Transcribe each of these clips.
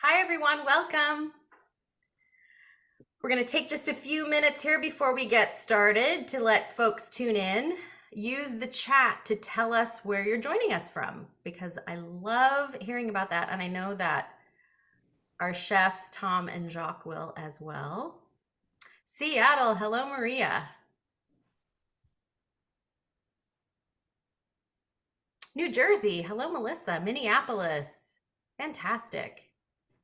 Hi, everyone. Welcome. We're going to take just a few minutes here before we get started to let folks tune in. Use the chat to tell us where you're joining us from, because I love hearing about that. And I know that our chefs, Tom and Jacques, will as well. Seattle. Hello, Maria. New Jersey. Hello, Melissa. Minneapolis. Fantastic.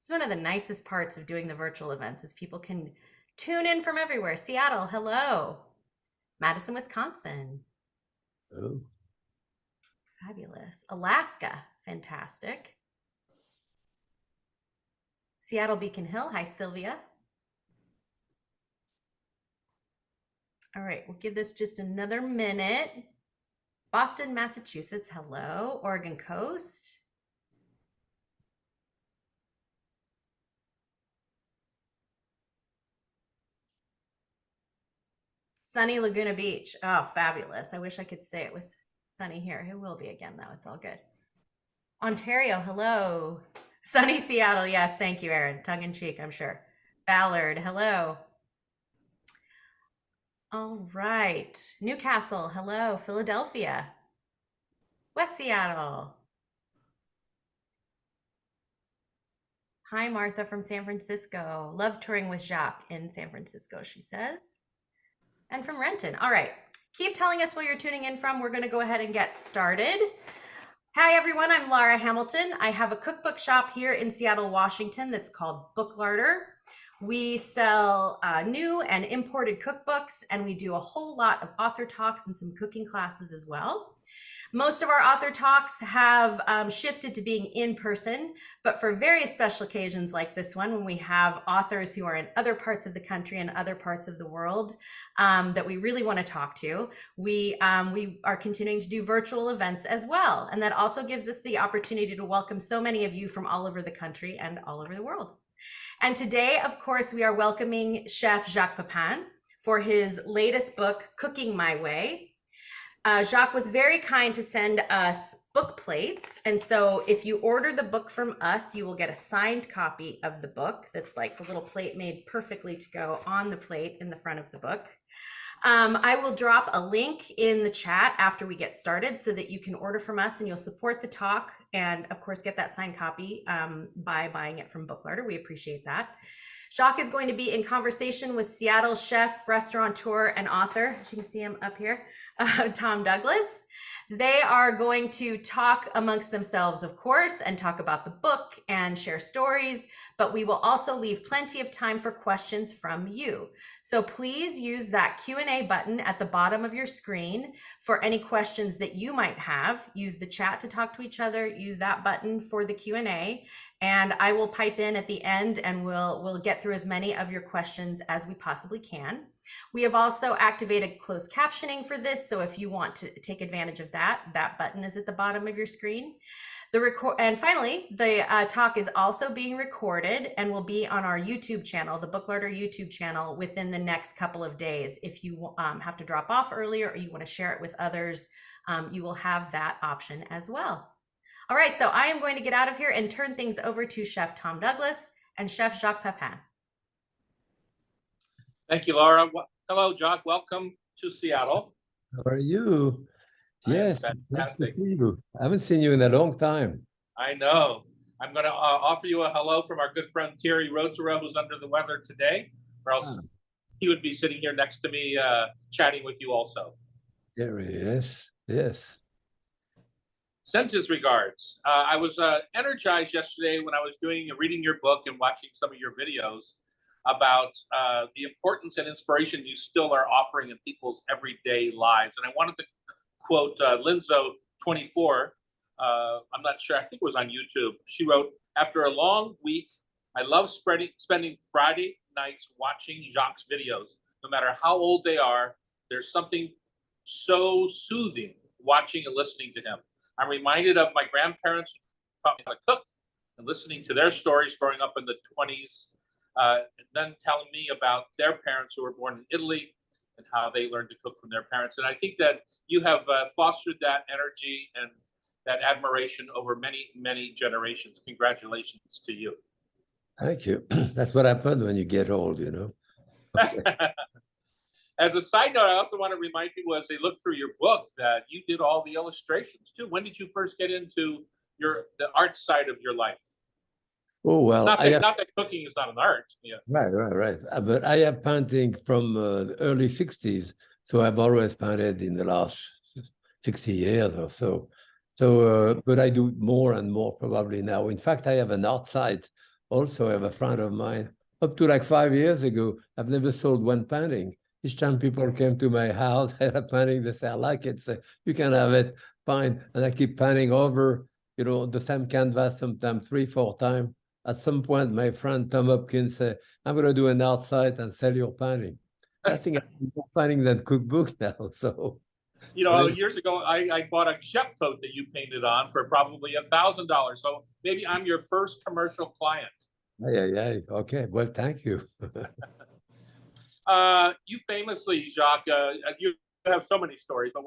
It's one of the nicest parts of doing the virtual events is people can tune in from everywhere. Seattle, hello. Madison, Wisconsin. Oh. Fabulous. Alaska, fantastic. Seattle, Beacon Hill, hi, Sylvia. All right, we'll give this just another minute. Boston, Massachusetts, hello. Oregon Coast. Sunny Laguna Beach. Oh, fabulous. I wish I could say it was sunny here. It will be again, though. It's all good. Ontario, hello. Sunny Seattle, yes. Thank you, Erin. Tongue in cheek, I'm sure. Ballard, hello. All right. Newcastle, hello. Philadelphia. West Seattle. Hi, Martha from San Francisco. Love touring with Jacques in San Francisco, she says. And from Renton. All right. Keep telling us where you're tuning in from. We're going to go ahead and get started. Hi, everyone. I'm Laura Hamilton. I have a cookbook shop here in Seattle, Washington that's called Book Larder. We sell new and imported cookbooks, and we do a whole lot of author talks and some cooking classes as well. Most of our author talks have shifted to being in person, but for various special occasions like this one, when we have authors who are in other parts of the country and other parts of the world that we really want to talk to, we are continuing to do virtual events as well. And that also gives us the opportunity to welcome so many of you from all over the country and all over the world. And today, of course, we are welcoming Chef Jacques Pepin for his latest book, Cooking My Way. Jacques was very kind to send us book plates. And so if you order the book from us, you will get a signed copy of the book. That's like a little plate made perfectly to go on the plate in the front of the book. I will drop a link in the chat after we get started so that you can order from us and you'll support the talk and of course get that signed copy by buying it from Book Larder. We appreciate that. Jacques is going to be in conversation with Seattle chef, restaurateur, and author. As you can see him up here, Tom Douglas. They are going to talk amongst themselves, of course, and talk about the book and share stories, but we will also leave plenty of time for questions from you. So please use that Q&A button at the bottom of your screen for any questions that you might have. Use the chat to talk to each other, use that button for the Q&A, and I will pipe in at the end and we'll get through as many of your questions as we possibly can. We have also activated closed captioning for this, so if you want to take advantage of that, that button is at the bottom of your screen. And finally, the talk is also being recorded and will be on our YouTube channel, the Book Larder YouTube channel, within the next couple of days. If you have to drop off earlier or you want to share it with others, you will have that option as well. All right, so I am going to get out of here and turn things over to Chef Tom Douglas and Chef Jacques Pepin. Thank you, Laura. Hello, Jacques. Welcome to Seattle. How are you? Yes, nice to see you. I haven't seen you in a long time. I know. I'm going to offer you a hello from our good friend Thierry Rotero, who's under the weather today, or else he would be sitting here next to me chatting with you also. There he is. Yes. Sends his regards. I was energized yesterday when I was reading your book and watching some of your videos about the importance and inspiration you still are offering in people's everyday lives. And I wanted to quote Linzo24. I'm not sure, I think it was on YouTube. She wrote, "After a long week, I love spending Friday nights watching Jacques' videos. No matter how old they are, there's something so soothing watching and listening to him. I'm reminded of my grandparents who taught me how to cook and listening to their stories growing up in the 20s. And then telling me about their parents who were born in Italy and how they learned to cook from their parents." And I think that you have fostered that energy and that admiration over many, many generations. Congratulations to you. Thank you. That's what happened when you get old, you know. As a side note, I also want to remind people as they look through your book that you did all the illustrations too. When did you first get into the art side of your life? Oh, well, Not that cooking is not an art. Yeah. Right. But I have painting from the early 60s. So I've always painted in the last 60 years or so. But I do more and more probably now. In fact, I have an art site. Also, I have a friend of mine. Up to like 5 years ago, I've never sold one painting. Each time people came to my house, I had a painting, they say, I like it. Say, you can have it, fine. And I keep painting over, the same canvas, sometimes 3-4 times. At some point, my friend Tom Hopkins said, I'm going to do an art site and sell your painting. I think I'm more painting than cookbook now. So, years ago, I bought a chef coat that you painted on for probably $1,000. So maybe I'm your first commercial client. yeah. Okay. Well, thank you. You famously, Jacques, you have so many stories, but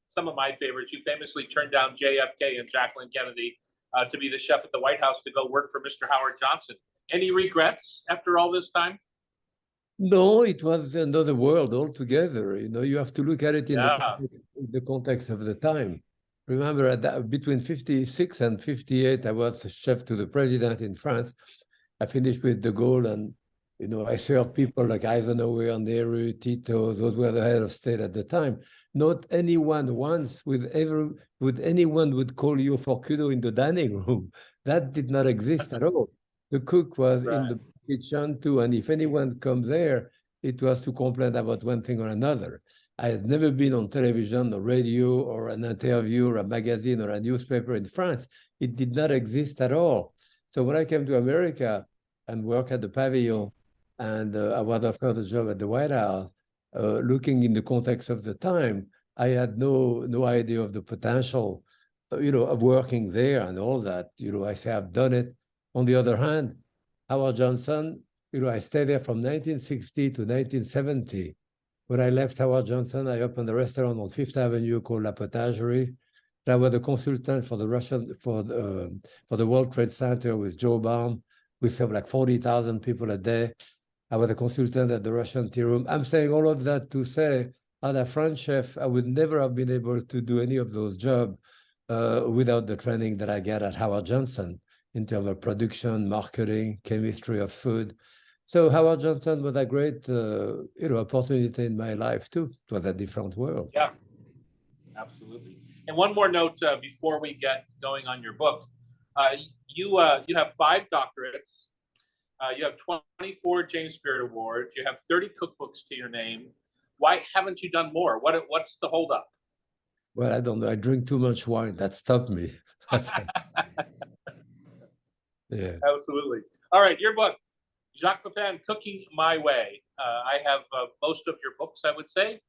some of my favorites, you famously turned down JFK and Jacqueline Kennedy to be the chef at the White House to go work for Mr. Howard Johnson. Any regrets after all this time? No, it was another world altogether. You have to look at it in the context of the time. Remember, between 56 and 58, I was chef to the president in France. I finished with de Gaulle, and I served people like Eisenhower, Nehru, Tito. Those were the head of state at the time. Not anyone once anyone would call you for kudo in the dining room. That did not exist at all. The cook was in the kitchen too, and if anyone comes there, it was to complain about one thing or another. I had never been on television or radio or an interview or a magazine or a newspaper in France. It did not exist at all. So when I came to America and worked at the Pavilion, and I was offered a job at the White House, looking in the context of the time, I had no idea of the potential, of working there and all that. I say I've done it. On the other hand, Howard Johnson, I stayed there from 1960 to 1970. When I left Howard Johnson, I opened a restaurant on Fifth Avenue called La Potagerie. I was a consultant for the World Trade Center with Joe Baum. We served like 40,000 people a day. I was a consultant at the Russian Tea Room. I'm saying all of that to say, as a French chef, I would never have been able to do any of those jobs without the training that I get at Howard Johnson in terms of production, marketing, chemistry of food. So Howard Johnson was a great, opportunity in my life too. It was a different world. Yeah, absolutely. And one more note before we get going on your book. You have 5 doctorates. You have 24 James Beard Awards. You have 30 cookbooks to your name. Why haven't you done more? What's the holdup? Well, I don't know. I drink too much wine. That stopped me. Yeah. Absolutely. All right, your book, Jacques Pepin, Cooking My Way. I have most of your books, I would say,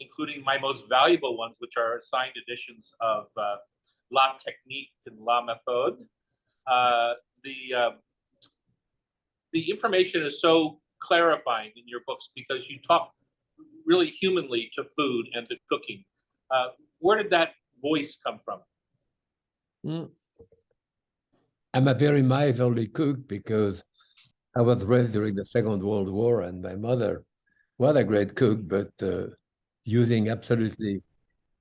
including my most valuable ones, which are signed editions of La Technique and La Méthode. The information is so clarifying in your books because you talk really humanly to food and to cooking. Where did that voice come from? I'm a very miserly cook because I was raised during the Second World War, and my mother was a great cook, but using absolutely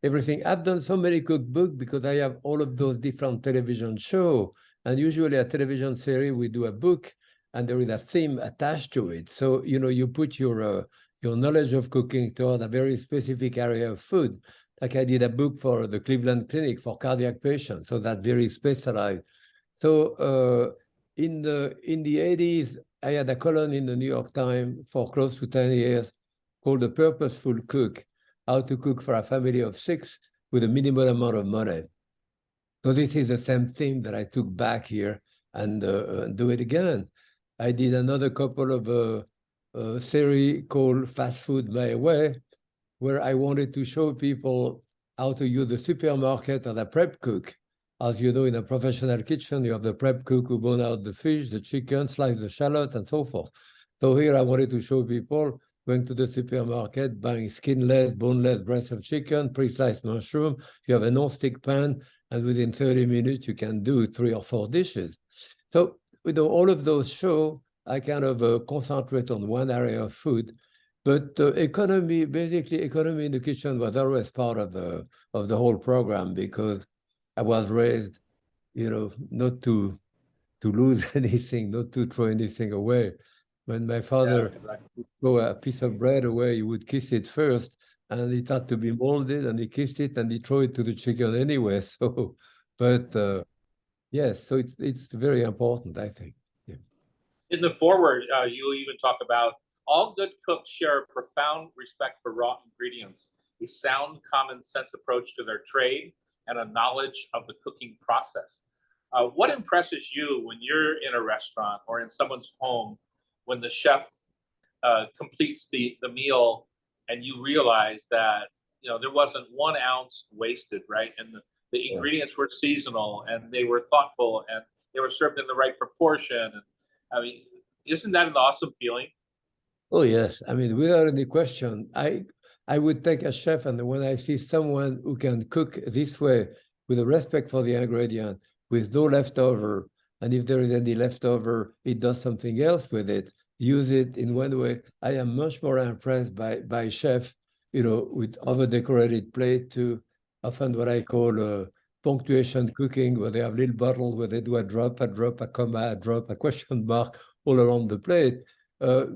everything. I've done so many cookbooks because I have all of those different television shows, and usually a television series, we do a book, and there is a theme attached to it. So, you put your knowledge of cooking toward a very specific area of food. Like I did a book for the Cleveland Clinic for cardiac patients, so that's very specialized. So in the 80s, I had a column in the New York Times for close to 10 years called The Purposeful Cook, how to cook for a family of 6 with a minimal amount of money. So this is the same theme that I took back here and do it again. I did another couple of series called Fast Food My Way, where I wanted to show people how to use the supermarket as a prep cook. As you know, in a professional kitchen, you have the prep cook who bone out the fish, the chicken, slice the shallot, and so forth. So here I wanted to show people going to the supermarket, buying skinless, boneless breast of chicken, pre-sliced mushroom. You have a non-stick pan, and within 30 minutes, you can do 3 or 4 dishes. So all of those show I kind of concentrate on one area of food, but basically economy in the kitchen was always part of the whole program, because I was raised, not to lose anything, not to throw anything away. When my father would throw a piece of bread away, he would kiss it first, and it had to be molded, and he kissed it, and he threw it to the chicken anyway. So, but yes, so it's very important, I think. Yeah. In the foreword, you even talk about all good cooks share a profound respect for raw ingredients, a sound common sense approach to their trade, and a knowledge of the cooking process. What impresses you when you're in a restaurant or in someone's home when the chef completes the meal and you realize that there wasn't 1 ounce wasted, right? And the ingredients were seasonal and they were thoughtful and they were served in the right proportion. And I mean, isn't that an awesome feeling? Oh yes, I mean, without any question, I would take a chef, and when I see someone who can cook this way with a respect for the ingredient, with no leftover, and if there is any leftover, it does something else with it, use it in one way. I am much more impressed by chef, with over-decorated plate, to often what I call punctuation cooking, where they have little bottles where they do a drop, a comma, a drop, a question mark all around the plate.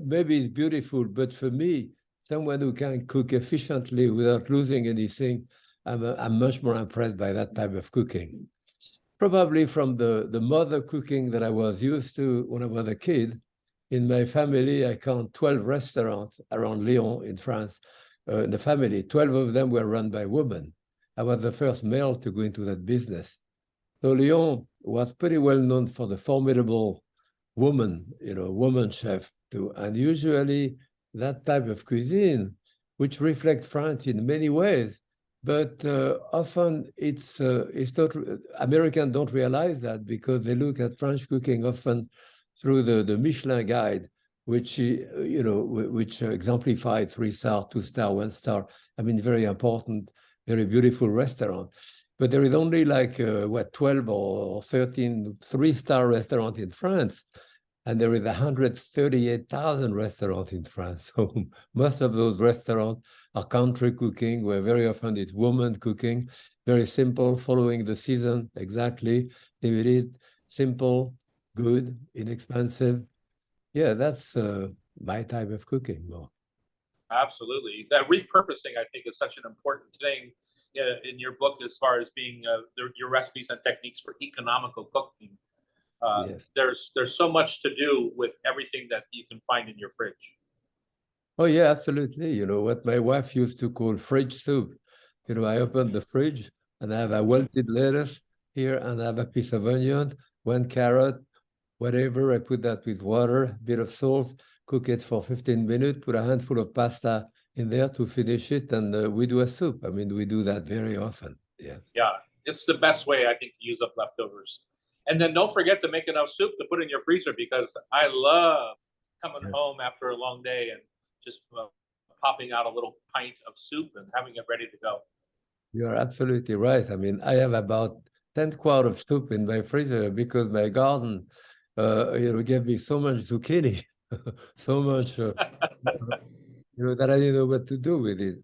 Maybe it's beautiful, but for me, someone who can cook efficiently without losing anything, I'm much more impressed by that type of cooking. Probably from the mother cooking that I was used to when I was a kid. In my family, I count 12 restaurants around Lyon in France. In the family, 12 of them were run by women. I was the first male to go into that business. So Lyon was pretty well known for the formidable woman chef too. And usually that type of cuisine, which reflects France in many ways, but often it's not, Americans don't realize that, because they look at French cooking often through the Michelin guide, which exemplified 3-star, 2-star, 1-star. I mean, very important, very beautiful restaurant. But there is only 12 or 13 3-star restaurants in France, and there is 138,000 restaurants in France. So most of those restaurants are country cooking, where very often it's woman cooking, very simple, following the season exactly. Limited, simple, good, inexpensive. Yeah, that's my type of cooking more. Absolutely. That repurposing, I think, is such an important thing in your book, as far as being your recipes and techniques for economical cooking. Yes. There's so much to do with everything that you can find in your fridge. Oh yeah, absolutely. What my wife used to call fridge soup. I open the fridge and I have a wilted lettuce here, and I have a piece of onion, 1 carrot, whatever. I put that with water, a bit of salt, cook it for 15 minutes, put a handful of pasta in there to finish it, and we do a soup. I mean, we do that very often. Yeah. Yeah, it's the best way, I think, to use up leftovers. And then don't forget to make enough soup to put in your freezer, because I love coming home after a long day and just popping out a little pint of soup and having it ready to go. You're absolutely right. I mean, I have about 10 quarts of soup in my freezer, because my garden, gave me so much zucchini, so much, that I didn't know what to do with it.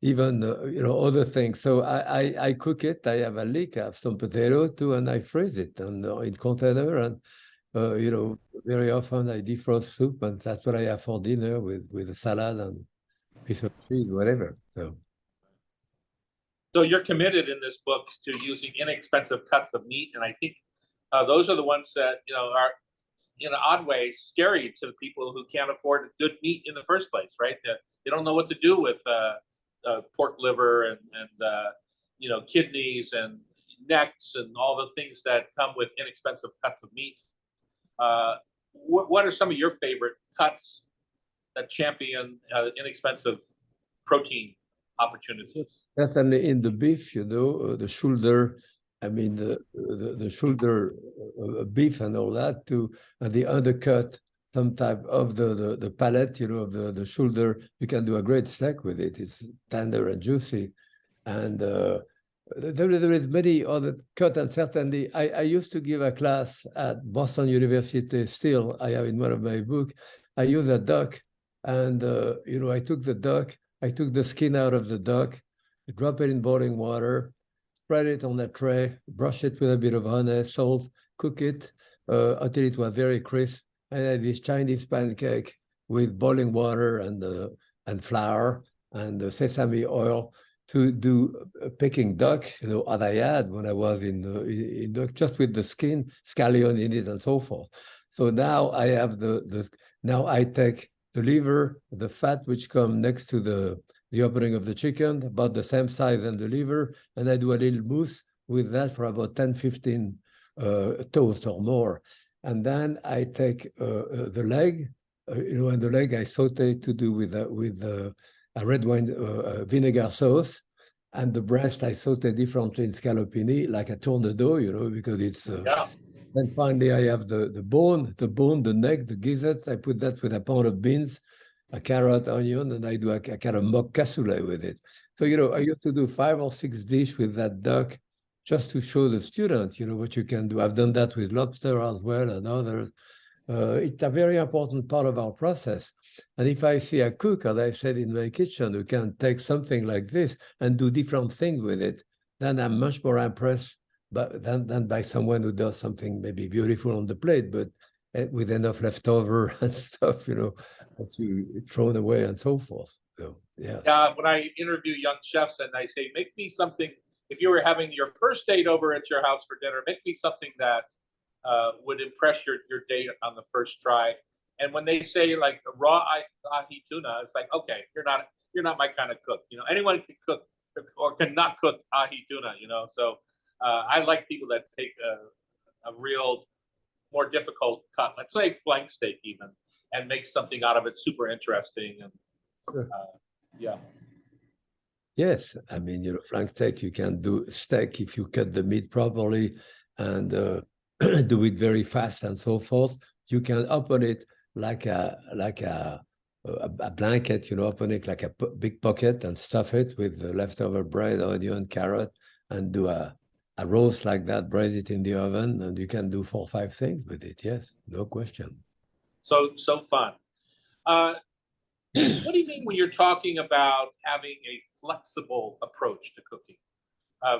Even, other things. So I cook it. I have a leek, I have some potato too, and I freeze it in container. And, very often I defrost soup, and that's what I have for dinner with a salad and piece of cheese, whatever. So you're committed in this book to using inexpensive cuts of meat, and I think those are the ones that are, in an odd way, scary to the people who can't afford good meat in the first place, right? They don't know what to do with pork liver and kidneys and necks and all the things that come with inexpensive cuts of meat. What are some of your favorite cuts that champion inexpensive protein opportunities? Certainly in the beef, the shoulder, I mean, the shoulder beef and all that, and the undercut, some type of the palate, of the shoulder. You can do a great steak with it. It's tender and juicy. And there is many other cut, and certainly I used to give a class at Boston University. Still, I have in one of my books. I use a duck, and I took the duck, I took the skin out of the duck, drop it in boiling water, spread it on a tray, brush it with a bit of honey, salt, cook it until it was very crisp. And I had this Chinese pancake with boiling water and flour and sesame oil to do Peking duck, as I had when I was in duck, just with the skin, scallion in it, and so forth. So now I have now I take the liver, the fat which come next to the opening of the chicken, about the same size as the liver, and I do a little mousse with that for about 10, 15 toast or more. And then I take the leg, and the leg I saute to do with a red wine vinegar sauce, and the breast I saute differently in scallopini, like a tourne-dos, because it's. Then finally I have the bone, the neck, the gizzard. I put that with a pound of beans, a carrot, onion, and I do a kind of mock cassoulet with it. So I used to do 5 or 6 dishes with that duck, just to show the students, what you can do. I've done that with lobster as well and others. It's a very important part of our process. And if I see a cook, as I said, in my kitchen, who can take something like this and do different things with it, then I'm much more impressed than by someone who does something maybe beautiful on the plate, but with enough leftover and stuff, that you thrown away and so forth. So, yeah. Yeah, when I interview young chefs and I say, make me something, if you were having your first date over at your house for dinner, make me something that would impress your date on the first try. And when they say like raw ahi tuna, it's like, okay, you're not my kind of cook. Anyone can cook or cannot cook ahi tuna. So I like people that take a real more difficult cut, let's say flank steak even, and make something out of it super interesting. And Sure. Yeah. Yes, I mean, flank steak, you can do steak if you cut the meat properly and do it very fast and so forth. You can open it like a blanket, open it like a big pocket and stuff it with the leftover bread, onion, carrot, and do a roast like that, braise it in the oven, and you can do 4 or 5 things with it. Yes, no question. So fun. What do you mean when you're talking about having a flexible approach to cooking?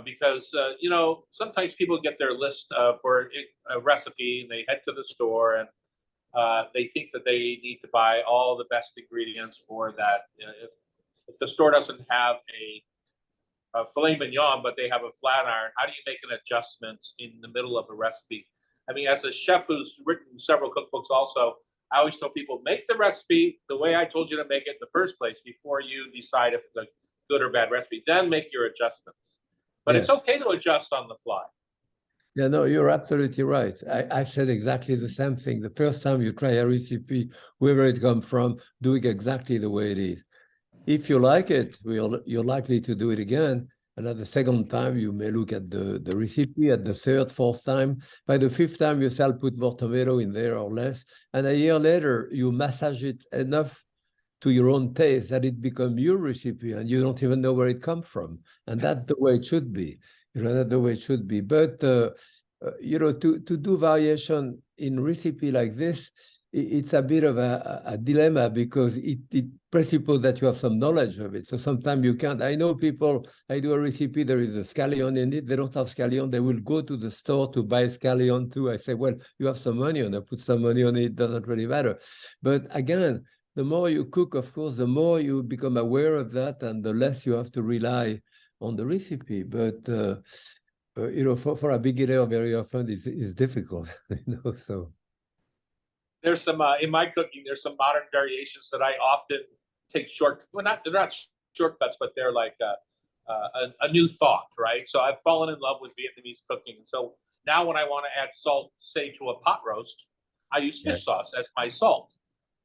Because sometimes people get their list for a recipe and they head to the store and they think that they need to buy all the best ingredients, or that if the store doesn't have a filet mignon but they have a flat iron, how do you make an adjustment in the middle of a recipe? I mean, as a chef who's written several cookbooks also, I always tell people, make the recipe the way I told you to make it in the first place before you decide if it's a good or bad recipe. Then make your adjustments. But Yes. It's okay to adjust on the fly. Yeah, no, you're absolutely right. I said exactly the same thing. The first time you try a recipe, wherever it comes from, do it exactly the way it is. If you like it, you're likely to do it again. And at the second time, you may look at the recipe. At the third, fourth time. By the fifth time, you shall put more tomato in there or less. And a year later, you massage it enough to your own taste that it becomes your recipe and you don't even know where it comes from. And that's the way it should be. That's the way it should be. But, to do variation in recipe like this, it's a bit of a dilemma because it presupposes that you have some knowledge of it. So sometimes you can't. I know people, I do a recipe, there is a scallion in it. They don't have scallion. They will go to the store to buy scallion too. I say, well, you have some money on it. Put some money on it. It doesn't really matter. But again, the more you cook, of course, the more you become aware of that and the less you have to rely on the recipe. But, for a beginner, very often it's difficult, so. There's some in my cooking. There's some modern variations that I often take they're not shortcuts, but they're like a new thought, right? So I've fallen in love with Vietnamese cooking. So now when I want to add salt, say to a pot roast, I use fish sauce as my salt,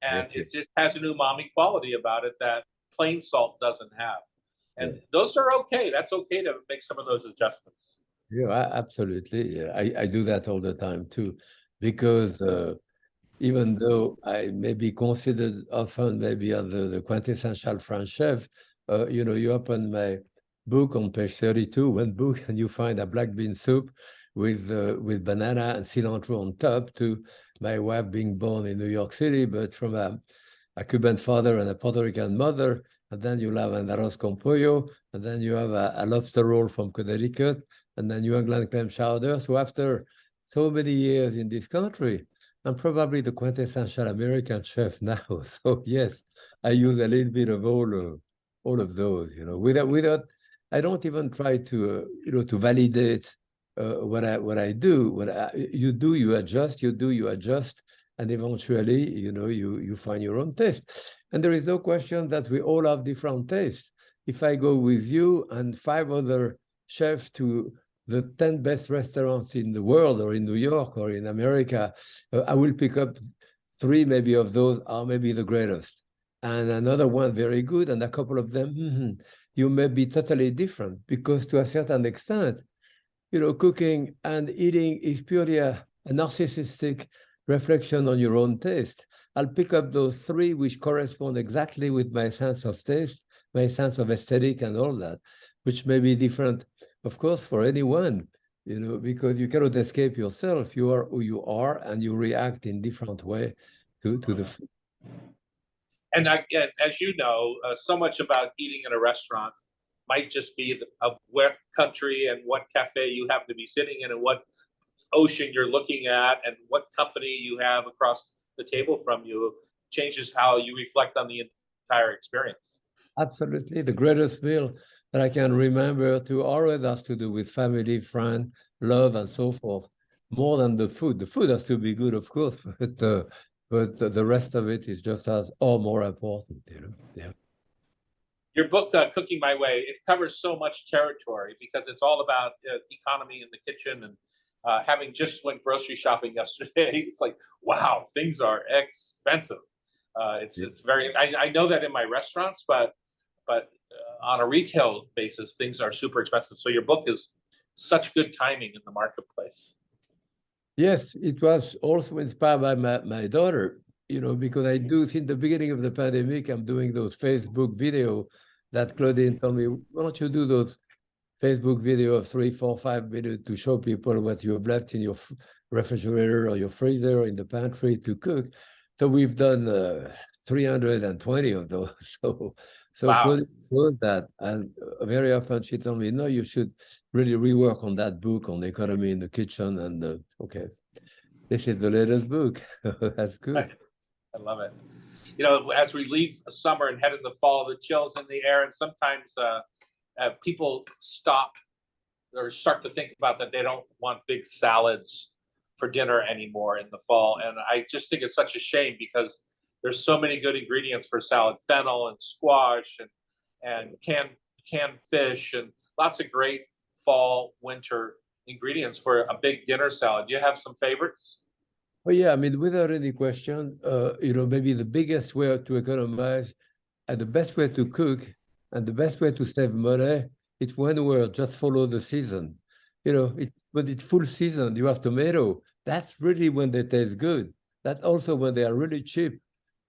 and it just has an umami quality about it that plain salt doesn't have. And those are okay. That's okay to make some of those adjustments. Yeah, absolutely. Yeah, I do that all the time too, because even though I may be considered often maybe as the quintessential French chef, you open my book on page 32, one book, and you find a black bean soup with banana and cilantro on top, to my wife being born in New York City, but from a Cuban father and a Puerto Rican mother. And then you'll have an arroz con pollo, and then you have a lobster roll from Connecticut, and then New England clam chowder. So after so many years in this country, I'm probably the quintessential American chef now. So yes, I use a little bit of all of those. You know, without I don't even try to to validate what I do. You adjust, you adjust, and eventually, you find your own taste. And there is no question that we all have different tastes. If I go with you and 5 other chefs to the 10 best restaurants in the world, or in New York, or in America, I will pick up 3 maybe of those are maybe the greatest, and another one very good, and a couple of them, you may be totally different, because to a certain extent, cooking and eating is purely a narcissistic reflection on your own taste. I'll pick up those 3 which correspond exactly with my sense of taste, my sense of aesthetic and all that, which may be different, of course, for anyone, because you cannot escape yourself. You are who you are, and you react in different way to the food. And as you know, so much about eating in a restaurant might just be of what country and what cafe you happen to be sitting in, and what ocean you're looking at, and what company you have across the table from you changes how you reflect on the entire experience. Absolutely. The greatest meal that I can remember to always has to do with family, friend, love, and so forth, more than the food. The food has to be good, of course, but the rest of it is just as or more important, Yeah. Your book, Cooking My Way, it covers so much territory, because it's all about economy in the kitchen. And having just went grocery shopping yesterday, it's like, wow, things are expensive. It's very. I know that in my restaurants, but on a retail basis, things are super expensive. So your book is such good timing in the marketplace. Yes, it was also inspired by my daughter, because I do, since the beginning of the pandemic, I'm doing those Facebook video that Claudine told me, why don't you do those Facebook video of 3, 4, 5 minutes to show people what you have left in your refrigerator or your freezer or in the pantry to cook. So we've done 320 of those. So Wow. Claudine showed that, and very often she told me, no, you should really rework on that book on economy in the kitchen. And okay, this is the latest book. That's good. I love it. As we leave summer and head into fall, the chill's in the air, and sometimes people stop or start to think about that they don't want big salads for dinner anymore in the fall. And I just think it's such a shame, because there's so many good ingredients for salad: fennel and squash and canned fish, and lots of great fall, winter ingredients for a big dinner salad. Do you have some favorites? Oh yeah, I mean, without any question, maybe the biggest way to economize and the best way to cook and the best way to save money, it's one word: just follow the season. When it's full season, you have tomato. That's really when they taste good. That's also when they are really cheap.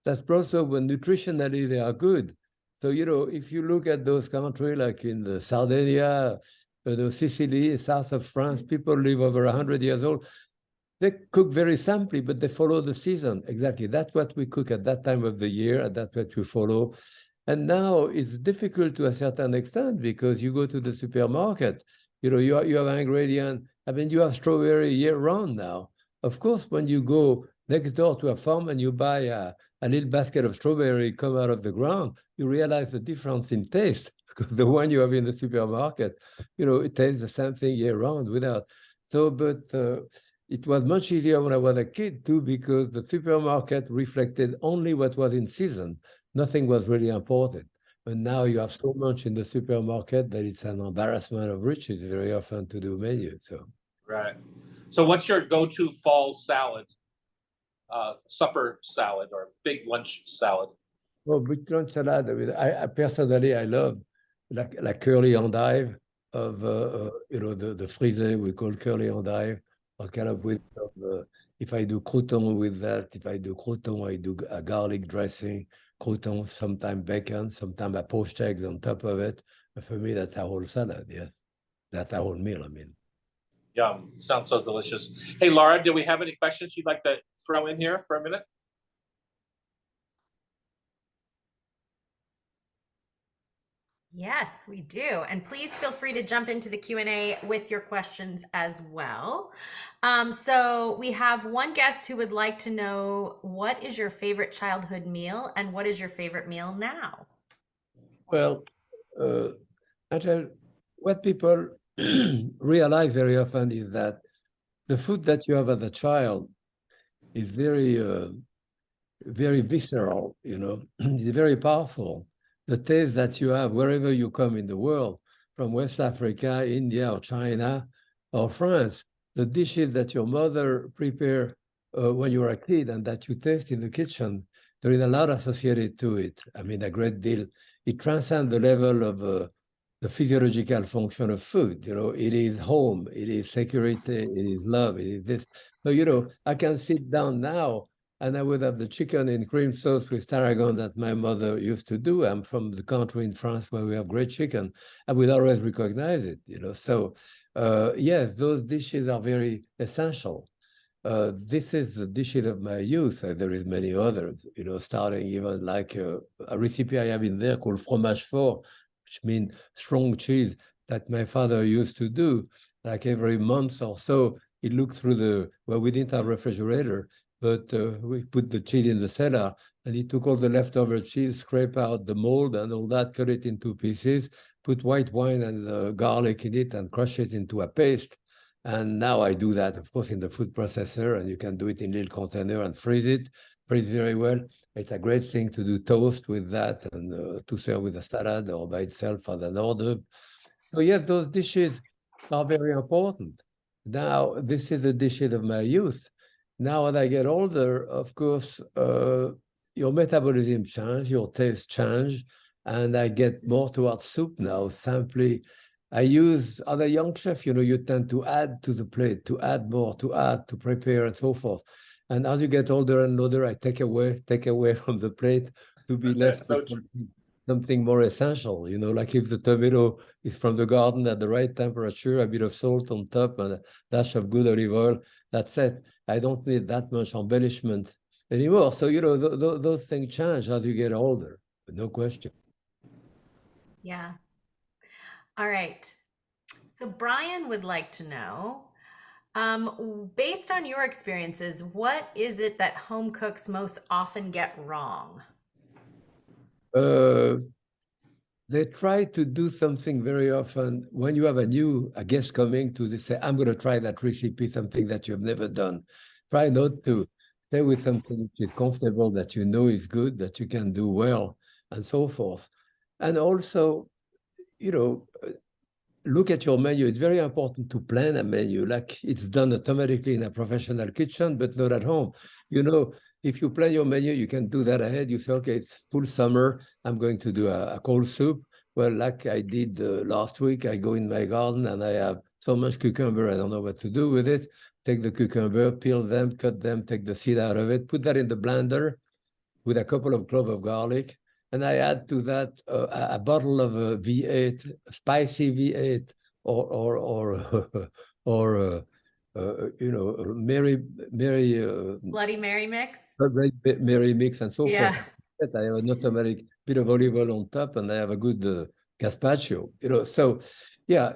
That's also when nutritionally they are good. So, if you look at those countries like in the Sardinia, Sicily, south of France, people live over 100 years old. They cook very simply, but they follow the season. Exactly. That's what we cook at that time of the year, and that's what we follow. And now it's difficult to a certain extent, because you go to the supermarket, you have an ingredient. I mean, you have strawberry year round now. Of course, when you go next door to a farm and you buy a little basket of strawberry come out of the ground, you realize the difference in taste, because the one you have in the supermarket, it tastes the same thing year round without. So, but it was much easier when I was a kid too, because the supermarket reflected only what was in season. Nothing was really important. But now you have so much in the supermarket that it's an embarrassment of riches very often to do menu. So Right. So what's your go-to fall salad, supper salad, or big lunch salad? well, big lunch salad. I mean, I personally I love like curly endive of the frisée we call curly endive, or kind of with if I do crouton with that, if I do crouton, I do a garlic dressing, crouton, sometimes bacon, sometimes a poached eggs on top of it, For me, that's a whole salad, yeah. That's a whole meal, I mean. Yum, sounds so delicious. Hey, Laura, do we have any questions you'd like to throw in here for a minute? Yes, we do. And please feel free to jump into the Q&A with your questions as well. So we have one guest who would like to know, what is your favorite childhood meal and what is your favorite meal now? Well, actually, what people realize very often is that the food that you have as a child is very, very visceral, you know, it's very powerful. The taste that you have wherever you come in the world, from West Africa, India, or China, or France, the dishes that your mother prepared when you were a kid and that you taste in the kitchen, there is a lot associated to it. I mean, a great deal. It transcends the level of the physiological function of food. You know, it is home, it is security, it is love, it is this. So, you know, I can sit down now and I would have the chicken in cream sauce with tarragon that my mother used to do. I'm from the country in France where we have great chicken. I would always recognize it, you know. So, yes, those dishes are very essential. This is the dishes of my youth. There is many others, you know, starting even like a recipe I have in there called fromage fort, which means strong cheese that my father used to do, like every month or so. He looked through the, well, we didn't have a refrigerator, but we put the cheese in the cellar, and he took all the leftover cheese, scrape out the mold and all that, cut it into pieces, put white wine and garlic in it, and crush it into a paste. And now I do that, of course, in the food processor, and you can do it in little container and freeze very well. It's a great thing to do toast with that and to serve with a salad or by itself as an hors d'oeuvre. So yes, those dishes are very important. Now, this is the dishes of my youth. Now, as I get older, of course, your metabolism change, your taste change, and I get more towards soup now. Simply, I use, as a young chef, you know, you tend to add to the plate, to add more, to add, to prepare, and so forth. And as you get older and older, I take away from the plate to be left with something more essential. You know, like if the tomato is from the garden at the right temperature, a bit of salt on top and a dash of good olive oil, that's it. I don't need that much embellishment anymore. So, you know, those things change as you get older, no question. Yeah. All right. So Brian would like to know, based on your experiences, what is it that home cooks most often get wrong? They try to do something very often when you have a guest coming to say, I'm going to try that recipe, something that you've never done. Try not to stay with something which is comfortable, that you know is good, that you can do well, and so forth. And also, you know, look at your menu. It's very important to plan a menu, like it's done automatically in a professional kitchen, but not at home. You know, if you plan your menu, you can do that ahead. You say, okay, it's full summer. I'm going to do a cold soup. Well, like I did last week, I go in my garden and I have so much cucumber, I don't know what to do with it. Take the cucumber, peel them, cut them, take the seed out of it, put that in the blender with a couple of cloves of garlic. And I add to that a bottle of V8, spicy V8, or you know, Bloody Mary mix? Mary mix and so Yeah. forth. I have an automatic bit of olive oil on top, and I have a good gazpacho. You know, so yeah,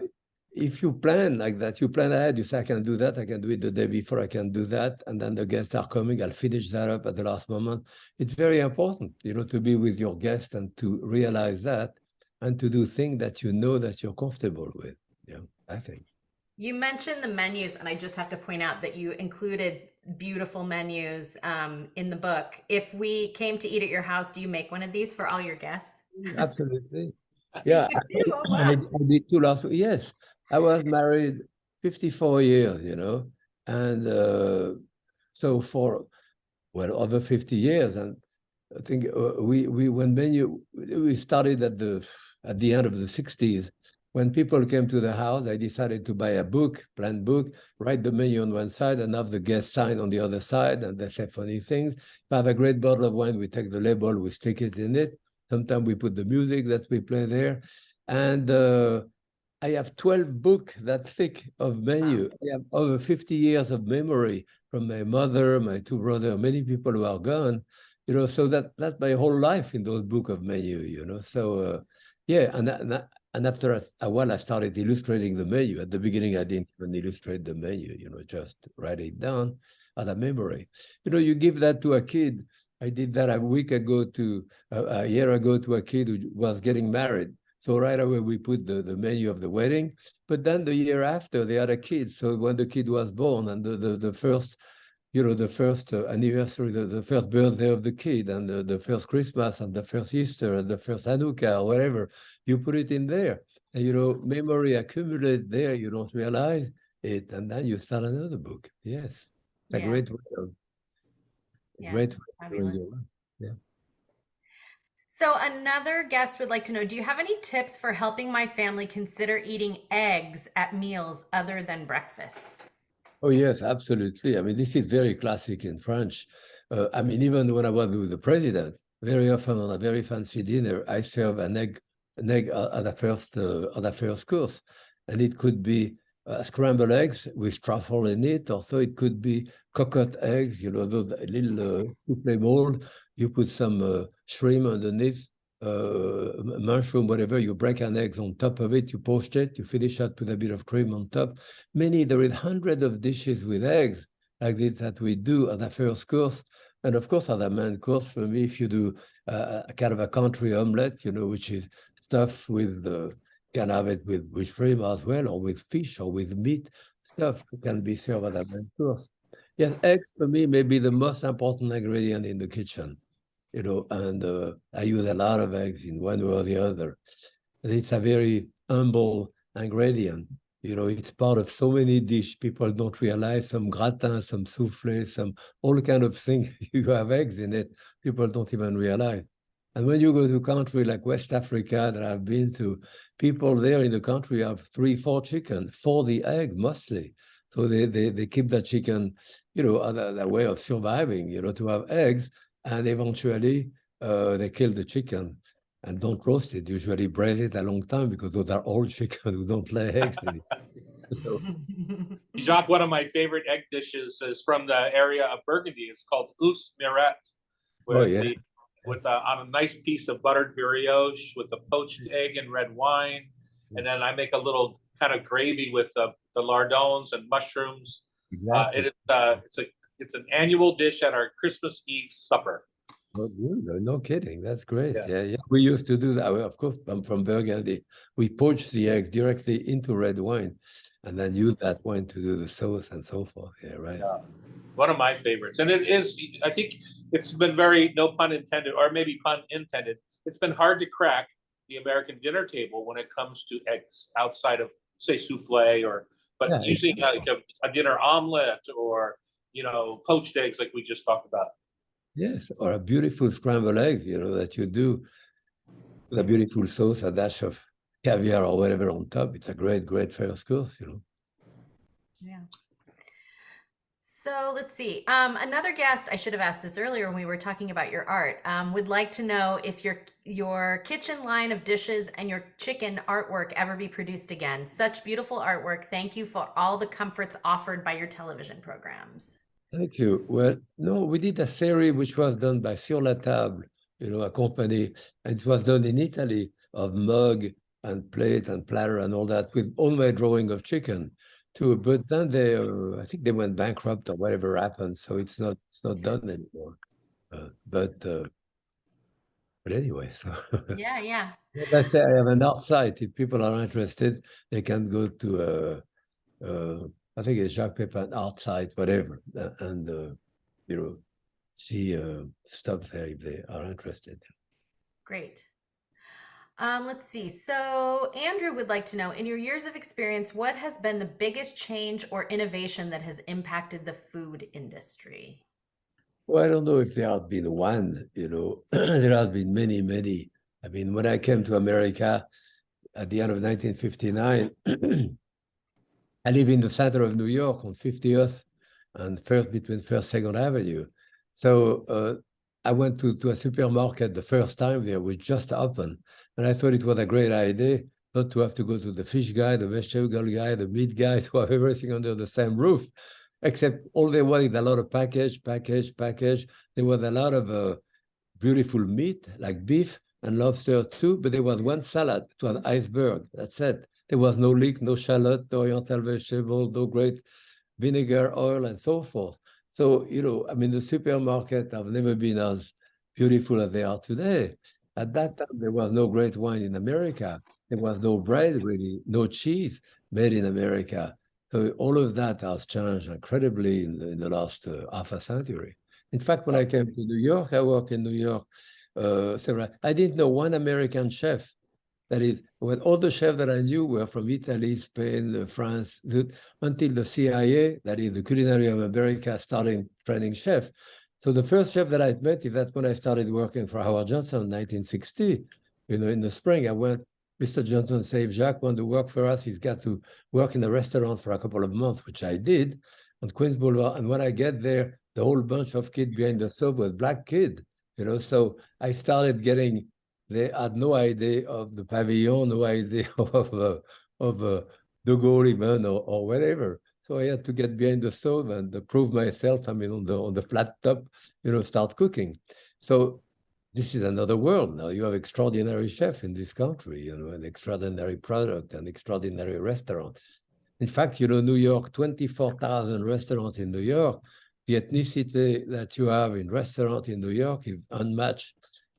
if you plan like that, you plan ahead, you say, I can do that, I can do it the day before, I can do that, and then the guests are coming, I'll finish that up at the last moment. It's very important, you know, to be with your guests and to realize that and to do things that you know that you're comfortable with. Yeah, I think. You mentioned the menus, and I just have to point out that you included beautiful menus in the book. If we came to eat at your house, do you make one of these for all your guests? Absolutely. Yeah, Oh, wow. I did too last week. Yes, I was married 54 years, you know, and so for, well, over 50 years. And I think we started at the end of the 60s. When people came to the house, I decided to buy a book, planned book, write the menu on one side and have the guest sign on the other side, and they say funny things. If I have a great bottle of wine, we take the label, we stick it in it. Sometimes we put the music that we play there. And I have 12 books that thick of menu. I have over 50 years of memory from my mother, my two brothers, many people who are gone, you know, so that's my whole life in those books of menu, you know. So yeah, and after a while, I started illustrating the menu. At the beginning, I didn't even illustrate the menu, you know, just write it down as a memory. You know, you give that to a kid. I did that a year ago to a kid who was getting married. So right away, we put the menu of the wedding. But then the year after, they had a kid. So when the kid was born and the first, you know, the first anniversary, the first birthday of the kid and the first Christmas and the first Easter and the first Hanukkah or whatever, you put it in there. And, you know, memory accumulates there. You don't realize it. And then you start another book. Yes. It's a great way of, great way of doing your life. Yeah. So another guest would like to know, do you have any tips for helping my family consider eating eggs at meals other than breakfast? Oh, yes, absolutely. I mean, this is very classic in French. I mean, even when I was with the president, very often on a very fancy dinner, I serve an egg at the first course. And it could be scrambled eggs with truffle in it, or so it could be coconut eggs, you know, those little souffle bowl. You put some shrimp underneath, mushroom, whatever. You break an egg on top of it, you poach it, you finish it with a bit of cream on top. There is hundreds of dishes with eggs like this that we do at the first course. And of course, at the main course, for me, if you do a kind of a country omelette, you know, which is stuffed with can have it with shrimp as well, or with fish, or with meat. Stuff can be served at the main course. Yes, eggs for me may be the most important ingredient in the kitchen, you know, and I use a lot of eggs in one way or the other. And it's a very humble ingredient. You know, it's part of so many dishes. People don't realize some gratin, some soufflé, some all kind of things. You have eggs in it. People don't even realize. And when you go to a country like West Africa that I've been to, people there in the country have 3, 4 chicken for the egg mostly. So they keep the chicken, you know, a way of surviving, you know, to have eggs. And eventually they kill the chicken and don't roast it. Usually braise it a long time because those are old chicken who don't lay eggs in it. So, Jacques, one of my favorite egg dishes is from the area of Burgundy. It's called ous miret, on a nice piece of buttered brioche with the poached egg and red wine, and then I make a little kind of gravy with the lardons and mushrooms. exactly. It's an annual dish at our Christmas Eve supper. Oh, no kidding. That's great. Yeah. We used to do that. Of course, I'm from Burgundy. We poach the eggs directly into red wine and then use that wine to do the sauce and so forth. Yeah, right. Yeah. One of my favorites. And it is, I think it's been very, no pun intended, or maybe pun intended, it's been hard to crack the American dinner table when it comes to eggs outside of, say, souffle but using like a dinner omelet or, you know, poached eggs like we just talked about. Yes, or a beautiful scrambled egg, you know, that you do with a beautiful sauce, a dash of caviar or whatever on top. It's a great, great first course, you know. Yeah. So let's see. Another guest, I should have asked this earlier when we were talking about your art, would like to know if your kitchen line of dishes and your chicken artwork ever be produced again. Such beautiful artwork. Thank you for all the comforts offered by your television programs. Thank you. Well, no, we did a series which was done by Sur la Table, you know, a company, and it was done in Italy of mug and plate and platter and all that with homemade drawing of chicken too. But then I think they went bankrupt or whatever happened, so it's not done anymore. But anyway, so Yeah. like I say, I have an art site. If people are interested, they can go to I think it's Jacques Pepin art site, whatever, and you know, see stuff there if they are interested. Great. Let's see. So Andrew would like to know, in your years of experience, what has been the biggest change or innovation that has impacted the food industry? Well, I don't know if there has been one, you know, there has been many, many. I mean, when I came to America at the end of 1959, I live in the center of New York on 50th and between First, Second Avenue. So I went to a supermarket the first time there, which just opened. And I thought it was a great idea not to have to go to the fish guy, the vegetable guy, the meat guy, to have everything under the same roof, except all they wanted a lot of package. There was a lot of beautiful meat, like beef and lobster too, but there was one salad. It was iceberg. That's it. There was no leek, no shallot, no oriental vegetable, no great vinegar, oil, and so forth. So, you know, I mean, the supermarket have never been as beautiful as they are today. At that time, there was no great wine in America. There was no bread, really, no cheese made in America. So all of that has changed incredibly in the last half a century. In fact, when I came to New York, I worked in New York. I didn't know one American chef. That is, when all the chefs that I knew were from Italy, Spain, France, until the CIA, that is the Culinary of America, started training chefs. So the first chef that I met is that when I started working for Howard Johnson in 1960, you know, in the spring, I went, Mr. Johnson said, if Jacques wants to work for us, he's got to work in a restaurant for a couple of months, which I did on Queens Boulevard. And when I get there, the whole bunch of kids behind the stove was black kids, you know. So I started getting, they had no idea of the pavilion, no idea of De Gaulle even or whatever. So I had to get behind the stove and prove myself. I mean, on the flat top, you know, start cooking. So this is another world now. You have extraordinary chefs in this country, you know, an extraordinary product, an extraordinary restaurant. In fact, you know, New York, 24,000 restaurants in New York. The ethnicity that you have in restaurant in New York is unmatched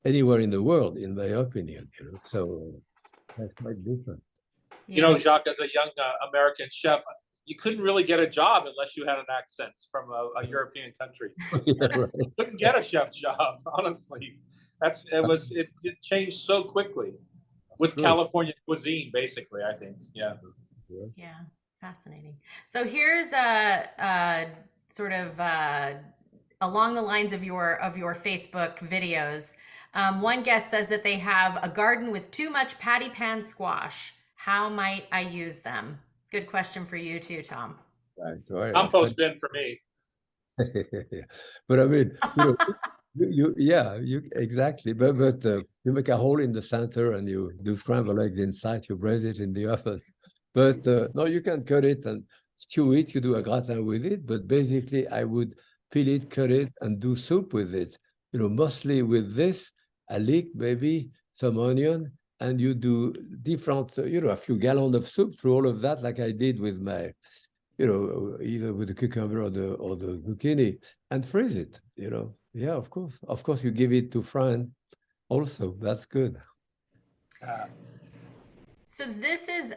anywhere in the world, in my opinion. You know, so that's quite different. You know, Jacques, as a young American chef, you couldn't really get a job unless you had an accent from a European country. Yeah, right. You couldn't get a chef job, honestly. It changed so quickly with California cuisine, basically, I think. Yeah. Yeah, fascinating. So here's a sort of along the lines of your Facebook videos. One guest says that they have a garden with too much patty pan squash. How might I use them? Good question for you too, Tom. Right. Compost bin for me. Yeah. But I mean, you know, you exactly. But you make a hole in the center and you do scrambled eggs inside. You braise it in the oven. But no, you can cut it and stew it. You do a gratin with it. But basically, I would peel it, cut it, and do soup with it. You know, mostly with this, a leek, maybe some onion, and you do different. You know, a few gallons of soup through all of that, like I did with my, you know, either with the cucumber or the zucchini, and freeze it. You know, yeah, of course, you give it to friends. Also, that's good. So this is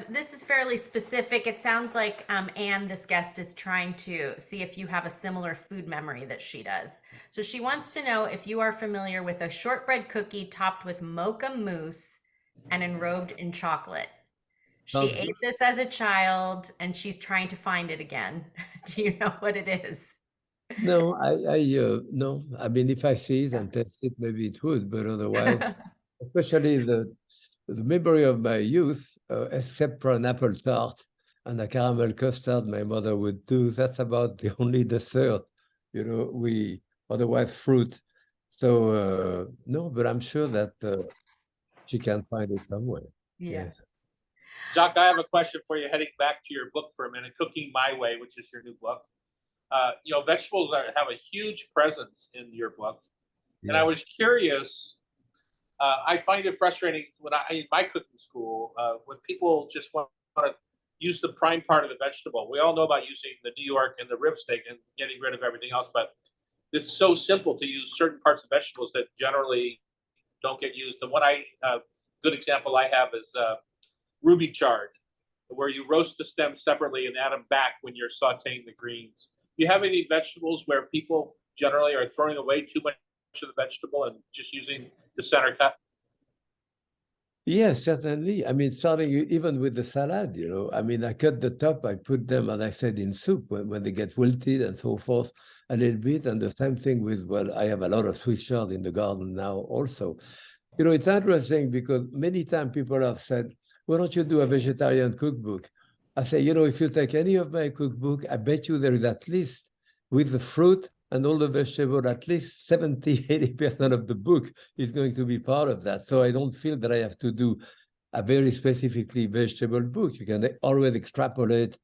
this is fairly specific. It sounds like Anne, this guest, is trying to see if you have a similar food memory that she does. So she wants to know if you are familiar with a shortbread cookie topped with mocha mousse and enrobed in chocolate. She ate this as a child and she's trying to find it again. Do you know what it is? No, no. I mean, if I see it and test it, maybe it would, but otherwise, especially the memory of my youth, except for an apple tart and a caramel custard my mother would do, that's about the only dessert, you know, otherwise fruit. So, no, but I'm sure that she can find it somewhere. Yeah. Yes. Jacques, I have a question for you heading back to your book for a minute, Cooking My Way, which is your new book. You know, vegetables have a huge presence in your book. And I was curious, I find it frustrating when in my cooking school, when people just want to use the prime part of the vegetable. We all know about using the New York and the rib steak and getting rid of everything else, but it's so simple to use certain parts of vegetables that generally don't get used. The one good example I have is ruby chard, where you roast the stems separately and add them back when you're sauteing the greens. Do you have any vegetables where people generally are throwing away too much of the vegetable and just using the center cut? Yes, certainly. I mean, starting even with the salad, you know, I mean, I cut the top, I put them, as I said, in soup when they get wilted and so forth a little bit. And the same thing with, well, I have a lot of Swiss chard in the garden now also. You know, it's interesting because many times people have said, why don't you do a vegetarian cookbook? I say, you know, if you take any of my cookbook, I bet you there is at least, with the fruit and all the vegetables, at least 70, 80% of the book is going to be part of that. So I don't feel that I have to do a very specifically vegetable book. You can always extrapolate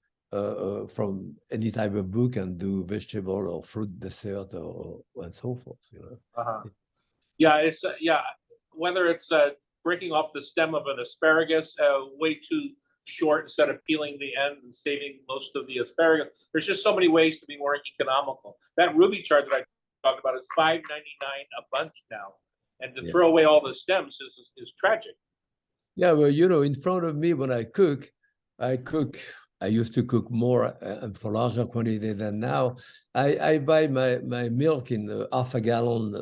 from any type of book and do vegetable or fruit dessert or and so forth. You know. Yeah, it's whether it's breaking off the stem of an asparagus way too short instead of peeling the end and saving most of the asparagus. There's just so many ways to be more economical. That ruby chard that I talked about is $5.99 a bunch now, and to throw away all the stems is tragic. Yeah, well, you know, in front of me when I cook. I used to cook more and for larger quantity than now. I buy my milk in a half-a-gallon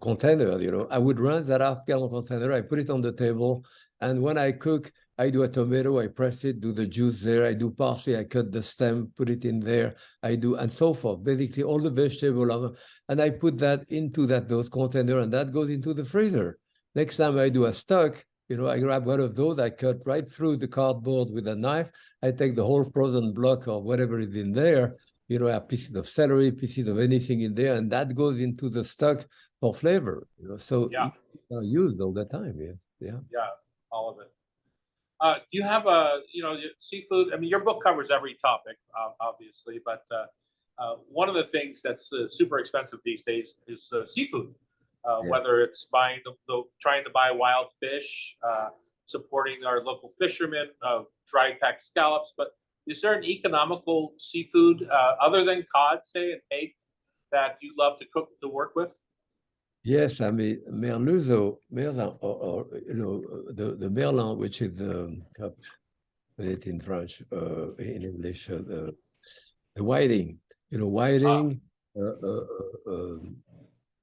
container. You know, I would run that half-gallon container. I put it on the table, and when I cook, I do a tomato. I press it, do the juice there. I do parsley. I cut the stem, put it in there. I do and so forth. Basically, all the vegetable, and I put that into those container, and that goes into the freezer. Next time I do a stock. You know, I grab one of those, I cut right through the cardboard with a knife. I take the whole frozen block or whatever is in there, you know, a pieces of celery, pieces of anything in there, and that goes into the stock for flavor. You know, so it's used all the time. Yeah, all of it. Do you have seafood? I mean, your book covers every topic, obviously, but one of the things that's super expensive these days is seafood. Whether it's trying to buy wild fish, supporting our local fishermen, dry packed scallops. But is there an economical seafood other than cod, say, and hake that you love to work with? Yes, I mean merluzo, or you know the merlan, which is it in French, in English, the whiting. You know, whiting.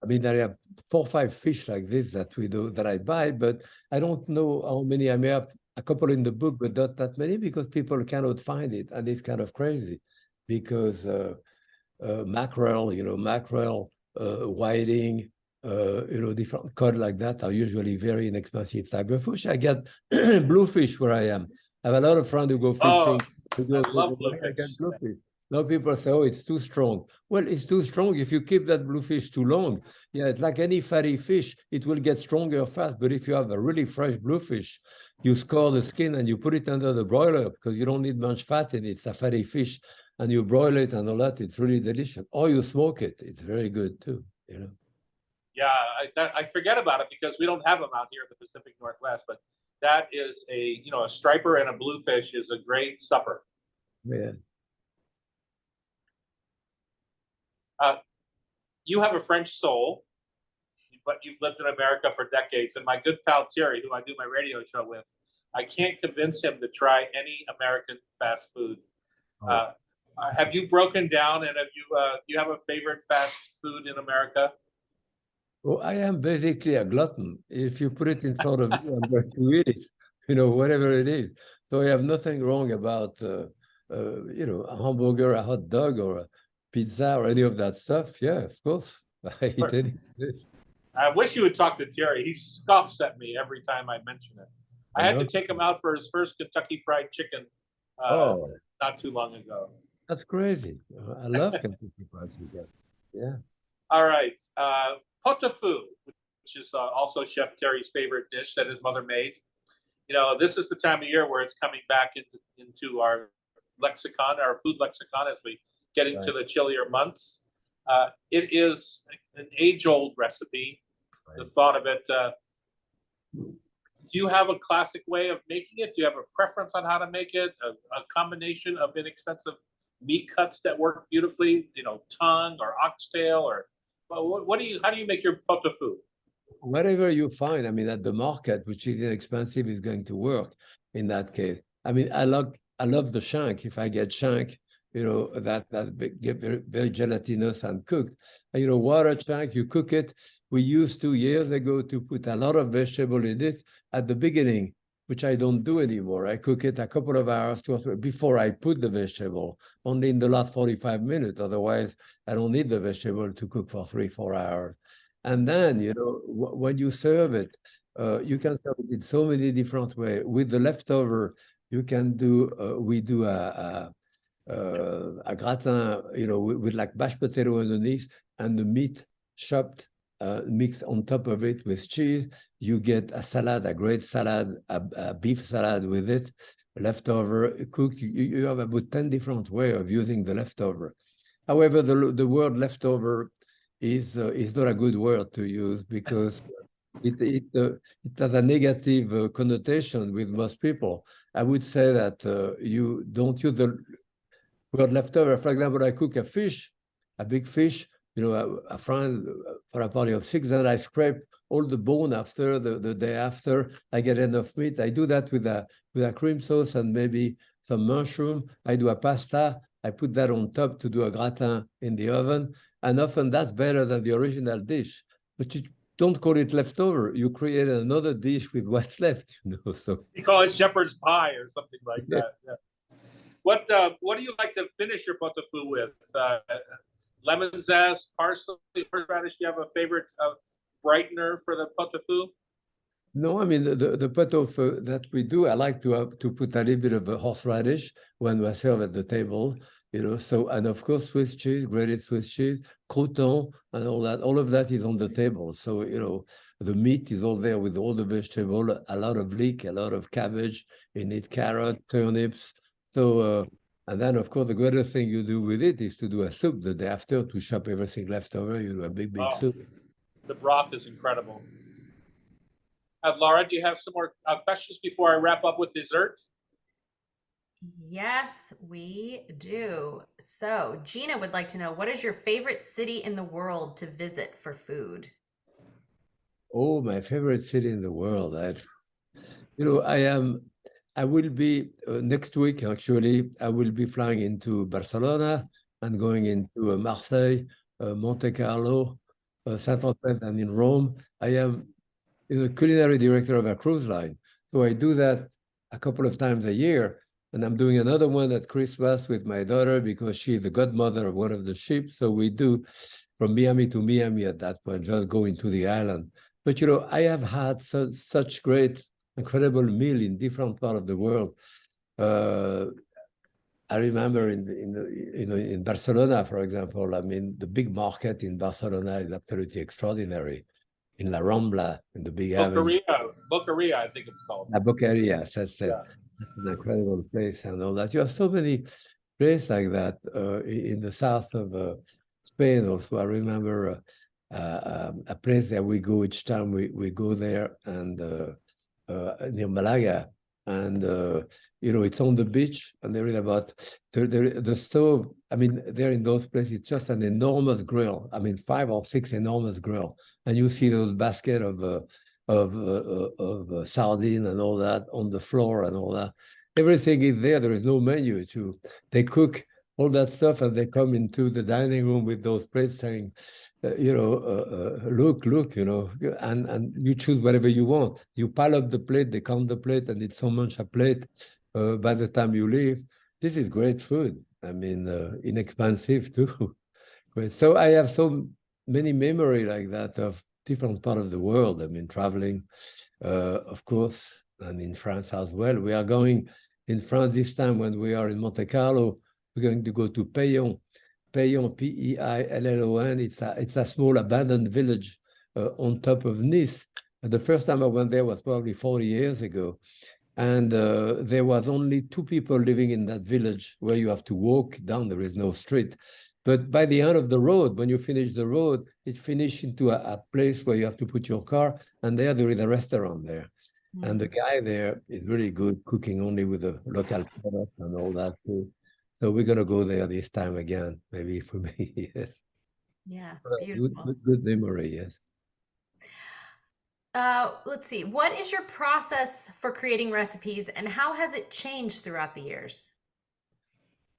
I mean, I have 4 or 5 fish like this that I buy, but I don't know how many. I may have a couple in the book, but not that many because people cannot find it, and it's kind of crazy because mackerel, whiting, different cod like that are usually very inexpensive type of fish. I get bluefish where I am. I have a lot of friends who go fishing. I love bluefish. Bluefish. Now people say, oh, it's too strong. Well, it's too strong if you keep that bluefish too long. Yeah, it's like any fatty fish, it will get stronger fast. But if you have a really fresh bluefish, you score the skin and you put it under the broiler because you don't need much fat in it. It's a fatty fish. And you broil it and all that, it's really delicious. Or you smoke it. It's very good too, you know. Yeah, I forget about it because we don't have them out here in the Pacific Northwest. But that is a striper and a bluefish is a great supper. Yeah. You have a French soul, but you've lived in America for decades. And my good pal Thierry, who I do my radio show with, I can't convince him to try any American fast food. Have you broken down, and do you have a favorite fast food in America? Well, I am basically a glutton. If you put it in front of me, I'm going to eat it, whatever it is. So I have nothing wrong about, a hamburger, a hot dog, or a pizza, or any of that stuff. Yeah, of course. I eat any of this. I wish you would talk to Thierry. He scoffs at me every time I mention it. I had to take him out for his first Kentucky Fried Chicken not too long ago. That's crazy. I love Kentucky Fried Chicken. Yeah. All right. Pot-au-feu, which is also Chef Thierry's favorite dish that his mother made. This is the time of year where it's coming back into our lexicon, our food lexicon, as we get into the chillier months. It is an age-old recipe. The thought of it. Do you have a classic way of making it? Do you have a preference on how to make it? A combination of inexpensive meat cuts that work beautifully, tongue or oxtail, or how do you make your pot-au-feu? Whatever you find, I mean, at the market, which is inexpensive, is going to work in that case. I mean, I love the shank. If I get shank, that get very, very gelatinous and cooked. And, water shank, you cook it. We used to years ago to put a lot of vegetable in it at the beginning, which I don't do anymore. I cook it a couple of hours before I put the vegetable, only in the last 45 minutes. Otherwise, I don't need the vegetable to cook for 3-4 hours. And then, when you serve it, you can serve it in so many different ways. With the leftover, you can do, we do a gratin, with like mashed potato underneath and the meat chopped mixed on top of it with cheese. You get a salad, a great salad, a beef salad with it, leftover, cooked. You have about 10 different ways of using the leftover. However, the word leftover is not a good word to use because it has a negative connotation with most people. I would say that you don't use the word leftover. For example, I cook a fish, a big fish, a friend for a party of 6, then I scrape all the bone after the day after. I get enough meat. I do that with a cream sauce and maybe some mushroom. I do a pasta. I put that on top to do a gratin in the oven. And often that's better than the original dish. But you don't call it leftover. You create another dish with what's left, So you call it shepherd's pie or something like yeah. that. Yeah. What do you like to finish your pot-au-feu with? Lemon zest, parsley, horseradish. Do you have a favorite brightener for the pot-au-feu? No, I mean the pot-au-feu that we do, I like to put a little bit of a horseradish when we serve at the table, So, and of course Swiss cheese, grated Swiss cheese, crouton, and all that. All of that is on the table. So the meat is all there with all the vegetable, a lot of leek, a lot of cabbage, you need carrot, turnips. So and then of course the greatest thing you do with it is to do a soup the day after to chop everything left over. You do a big soup. The broth is incredible. Laura, do you have some more questions before I wrap up with dessert? Yes, we do. So Gina would like to know, what is your favorite city in the world to visit for food? Oh, my favorite city in the world. I will be next week, actually, I will be flying into Barcelona and going into Marseille, Monte Carlo, Saint-Tropez, and in Rome. I am the culinary director of a cruise line. So I do that a couple of times a year. And I'm doing another one at Christmas with my daughter because she's the godmother of one of the ships. So we do from Miami to Miami at that point, just go into the island. But, I have had such great, incredible meal in different parts of the world. I remember in Barcelona, for example, I mean, the big market in Barcelona is absolutely extraordinary. In La Rambla, in the big avenue. Boqueria, I think it's called. La Boqueria, that's an incredible place and all that. You have so many places like that in the south of Spain also. I remember a place that we go each time we go there and near Malaga. And, it's on the beach and there is about the stove. I mean, there in those places, it's just an enormous grill. I mean, 5 or 6 enormous grill. And you see those baskets of sardine and all that on the floor and all that. Everything is there. There is no menu. They cook all that stuff and they come into the dining room with those plates saying, look, and you choose whatever you want. You pile up the plate, they count the plate, and it's so much a plate by the time you leave. This is great food. I mean, inexpensive too. Great. So I have so many memory like that of different part of the world. I mean, traveling, of course, and in France as well. We are going in France this time when we are in Monte Carlo. We're going to go to Peillon, Peillon. It's a small abandoned village on top of Nice. And the first time I went there was probably 40 years ago. And there was only 2 people living in that village where you have to walk down. There is no street. But by the end of the road, when you finish the road, it finishes into a place where you have to put your car. And there is a restaurant there. Mm-hmm. And the guy there is really good, cooking only with the local product and all that too. So we're going to go there this time again, maybe for me. Yes. Yeah, beautiful. Good memory, yes. Let's see. What is your process for creating recipes and how has it changed throughout the years?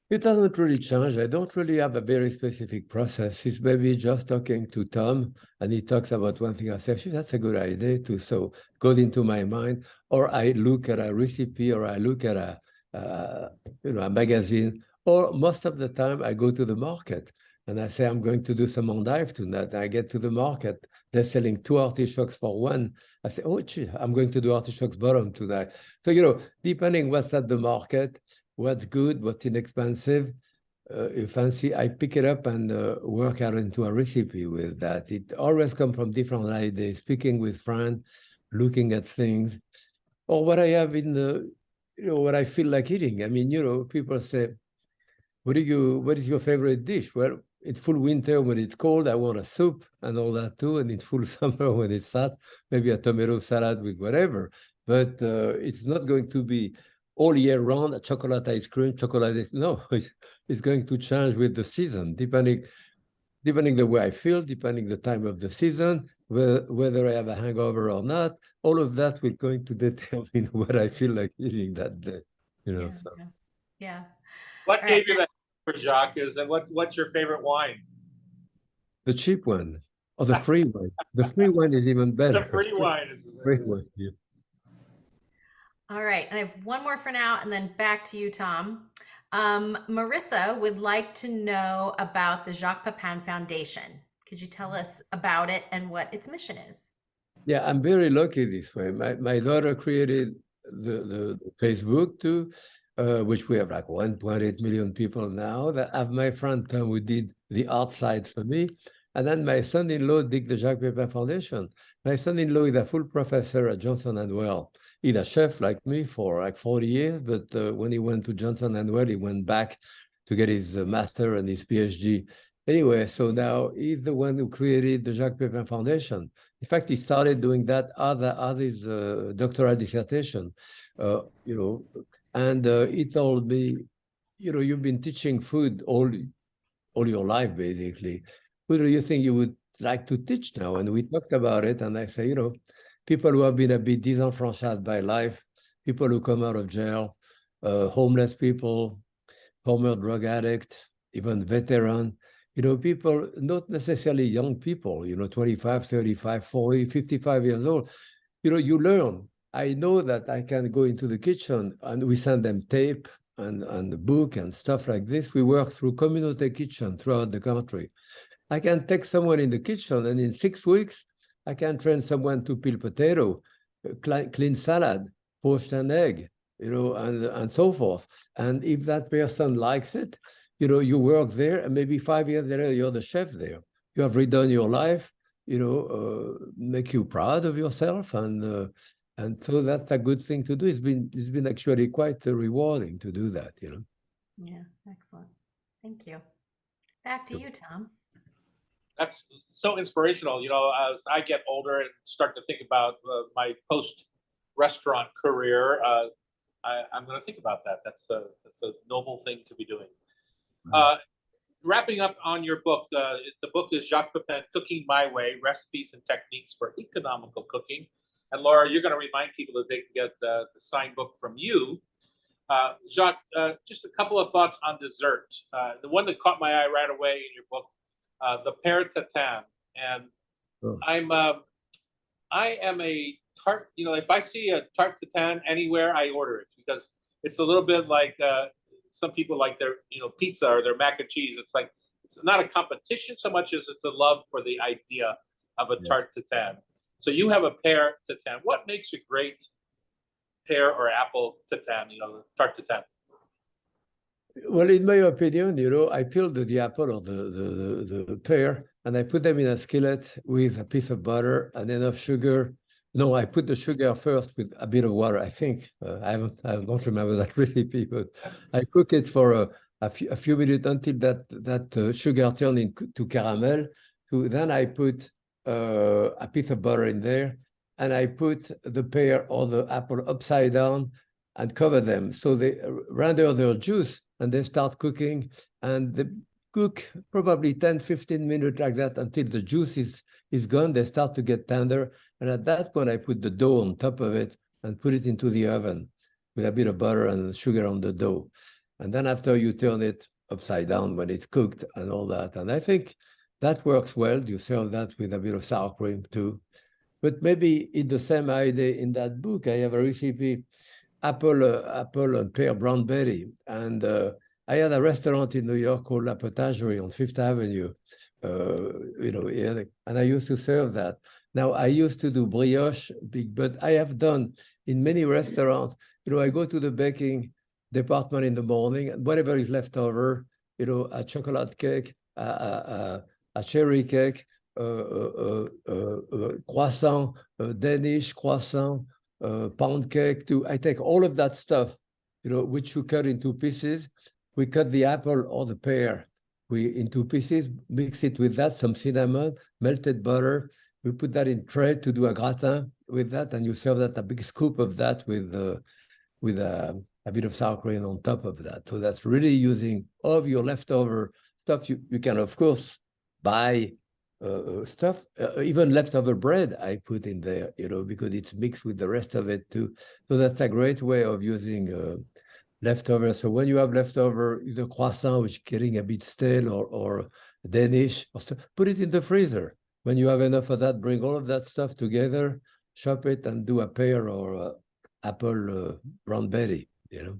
It doesn't really change. I don't really have a very specific process. It's maybe just talking to Tom and he talks about one thing. I say, that's a good idea too. So goes into my mind, or I look at a recipe, or I look at a magazine, or most of the time I go to the market and I say, I'm going to do some endive tonight. I get to the market, they're selling 2 artichokes for 1. I say, oh, gee, I'm going to do artichokes bottom tonight. So, depending what's at the market, what's good, what's inexpensive, you fancy, I pick it up and work out into a recipe with that. It always comes from different ideas, speaking with friends, looking at things, or what I have in the, what I feel like eating. I mean, people say, what is your favorite dish? Well, in full winter when it's cold, I want a soup and all that too. And in full summer when it's hot, maybe a tomato salad with whatever. But it's not going to be all year round a chocolate ice cream, no, it's going to change with the season, depending the way I feel, depending the time of the season, whether I have a hangover or not. All of that will going to determine what I feel like eating that day. Yeah, So. yeah. What All gave right. you that for Jacques? And what's your favorite wine? The cheap one or the free one. The free one is even better. The free wine is the free one. Yeah. All right, and I have one more for now, and then back to you, Tom. Marissa would like to know about the Jacques Pepin Foundation. Could you tell us about it and what its mission is? Yeah, I'm very lucky this way. My daughter created the Facebook too, which we have like 1.8 million people now. That have my friend Tom who did the art side for me. And then my son-in-law did the Jacques Pepin Foundation. My son-in-law is a full professor at Johnson & Well. He's a chef like me for like 40 years, but when he went to Johnson & Well, he went back to get his master and his PhD. Anyway, so now he's the one who created the Jacques Pepin Foundation. In fact, he started doing that as his doctoral dissertation, and he told me, you've been teaching food all your life, basically. Who do you think you would like to teach now? And we talked about it, and I say, people who have been a bit disenfranchised by life, people who come out of jail, homeless people, former drug addict, even veteran, people, not necessarily young people, 25, 35, 40, 55 years old, you learn. I know that I can go into the kitchen and we send them tape and the book and stuff like this. We work through community kitchen throughout the country. I can take someone in the kitchen and in 6 weeks, I can train someone to peel potato, clean salad, poached an egg, and so forth. And if that person likes it, you work there, and maybe 5 years later, you're the chef there. You have redone your life, make you proud of yourself, and so that's a good thing to do. It's been actually quite rewarding to do that, Yeah, excellent. Thank you. Back to you, Tom. That's so inspirational. As I get older and start to think about my post-restaurant career, I'm going to think about that. That's a noble thing to be doing. Wrapping up on your book, the book is Jacques Pepin, Cooking My Way, Recipes and Techniques for Economical Cooking. And Laura, you're going to remind people that they can get the signed book from you. Jacques, just a couple of thoughts on dessert. The one that caught my eye right away in your book, the pear tatin. And I am a tart, if I see a tart tatin anywhere, I order it because it's a little bit like some people like their, pizza or their mac and cheese. It's like, it's not a competition so much as it's a love for the idea of a tart tatin. So you have a pear tatin. What makes a great pear or apple tatin, tart tatin? Well, in my opinion, I peeled the apple or the pear, and I put them in a skillet with a piece of butter and enough sugar. No, I put the sugar first with a bit of water, I think. I don't remember that recipe, but I cook it for a few minutes until that sugar turns into caramel. Then I put a piece of butter in there, and I put the pear or the apple upside down and cover them. So they render their juice and they start cooking, and they cook probably 10, 15 minutes like that until the juice is gone. They start to get tender. And at that point, I put the dough on top of it and put it into the oven with a bit of butter and sugar on the dough. And then after you turn it upside down when it's cooked and all that. And I think that works well. You serve that with a bit of sour cream too. But maybe in the same idea in that book, I have a recipe, apple and pear brown berry. And I had a restaurant in New York called La Potagerie on Fifth Avenue, and I used to serve that. Now, I used to do brioche, but I have done in many restaurants, I go to the baking department in the morning, and whatever is left over, you know, a chocolate cake, a cherry cake, croissant, Danish croissant, pound cake too. I take all of that stuff, you know, which you cut into pieces. We cut the apple or the pear into pieces, mix it with that, some cinnamon, melted butter. We put that in tray to do a gratin with that, and you serve that, a big scoop of that with a bit of sour cream on top of that. So that's really using all of your leftover stuff. You can, of course, buy stuff, even leftover bread I put in there, you know, because it's mixed with the rest of it too. So that's a great way of using leftover. So when you have leftover, either croissant, which is getting a bit stale, or Danish, or stuff, put it in the freezer. When you have enough of that, bring all of that stuff together, chop it, and do a pear or apple brown Betty, you know.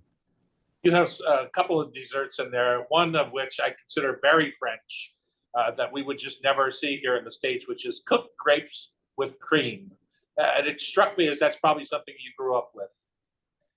You have a couple of desserts in there, one of which I consider very French, that we would just never see here in the States, which is cooked grapes with cream. And it struck me as that's probably something you grew up with.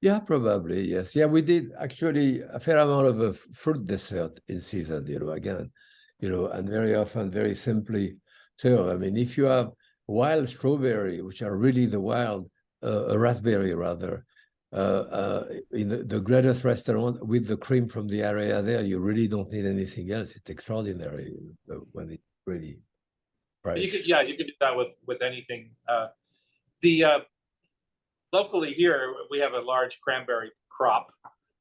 Yeah, probably, yes. Yeah, we did actually a fair amount of a fruit dessert in season, you know, again, you know, and very often, very simply. So, I mean, if you have wild strawberry, which are really the wild, raspberry rather, in the greatest restaurant with the cream from the area there, you really don't need anything else. It's extraordinary when it's really fresh. You could do that with anything. Locally here, we have a large cranberry crop,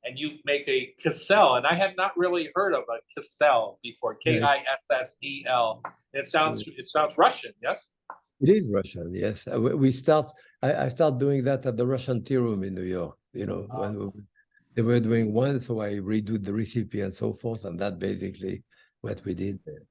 and you make a kissel, and I had not really heard of a kissel before. Kissel. It sounds Russian, yes? It is Russian, yes. I start doing that at the Russian Tea Room in New York, you know, when they were doing one, so I redo the recipe and so forth, and that basically what we did there.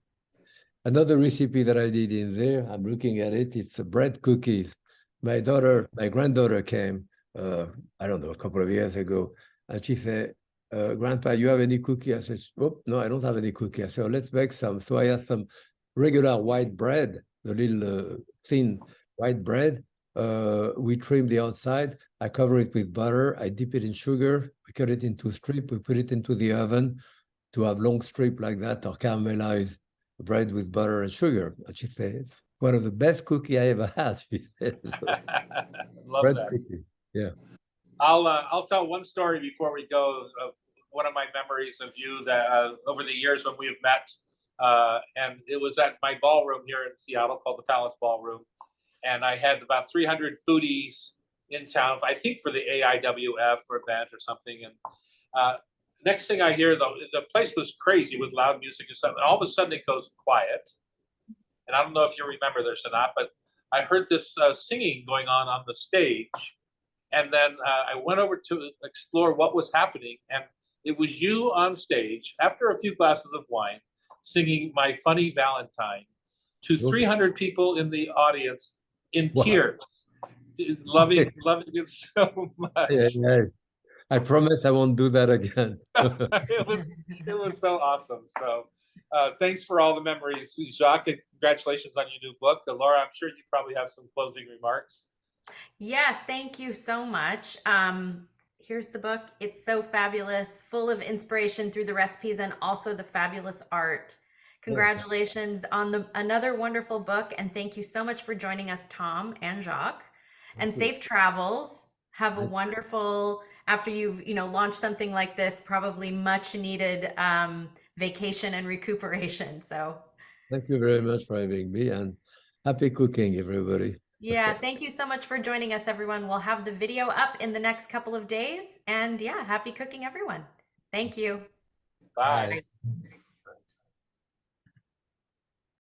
Another recipe that I did in there, I'm looking at it, it's bread cookies. My granddaughter came, I don't know, a couple of years ago, and she said, Grandpa, you have any cookie? I said, oh, no, I don't have any cookie. I said, oh, let's make some. So I had some regular white bread, the little thin white bread. We trim the outside. I cover it with butter. I dip it in sugar. We cut it into strips. We put it into the oven to have long strip like that, or caramelized bread with butter and sugar. And she said, it's one of the best cookie I ever had. She said. So, love bread that. cookie. Yeah. I'll tell one story before we go of one of my memories of you that over the years when we've met, and it was at my ballroom here in Seattle called the Palace Ballroom, and I had about 300 foodies in town, I think for the AIWF event or something, and next thing I hear, the place was crazy with loud music and stuff, and all of a sudden it goes quiet, and I don't know if you remember this or not, but I heard this singing going on the stage. And then I went over to explore what was happening, and it was you on stage after a few glasses of wine singing My Funny Valentine to 300 people in the audience in tears, loving it so much. Yeah. I promise I won't do that again. It was so awesome. So thanks for all the memories, Jacques, and congratulations on your new book. Laura, I'm sure you probably have some closing remarks. Yes, thank you so much. Here's the book. It's so fabulous, full of inspiration through the recipes and also the fabulous art. Congratulations on another wonderful book, and thank you so much for joining us, Tom and Jacques. And safe travels. Have a wonderful, after you've launched something like this, probably much needed vacation and recuperation. So thank you very much for having me, and happy cooking, everybody. Yeah, thank you so much for joining us, everyone. We'll have the video up in the next couple of days. And yeah, happy cooking, everyone. Thank you. Bye. Bye.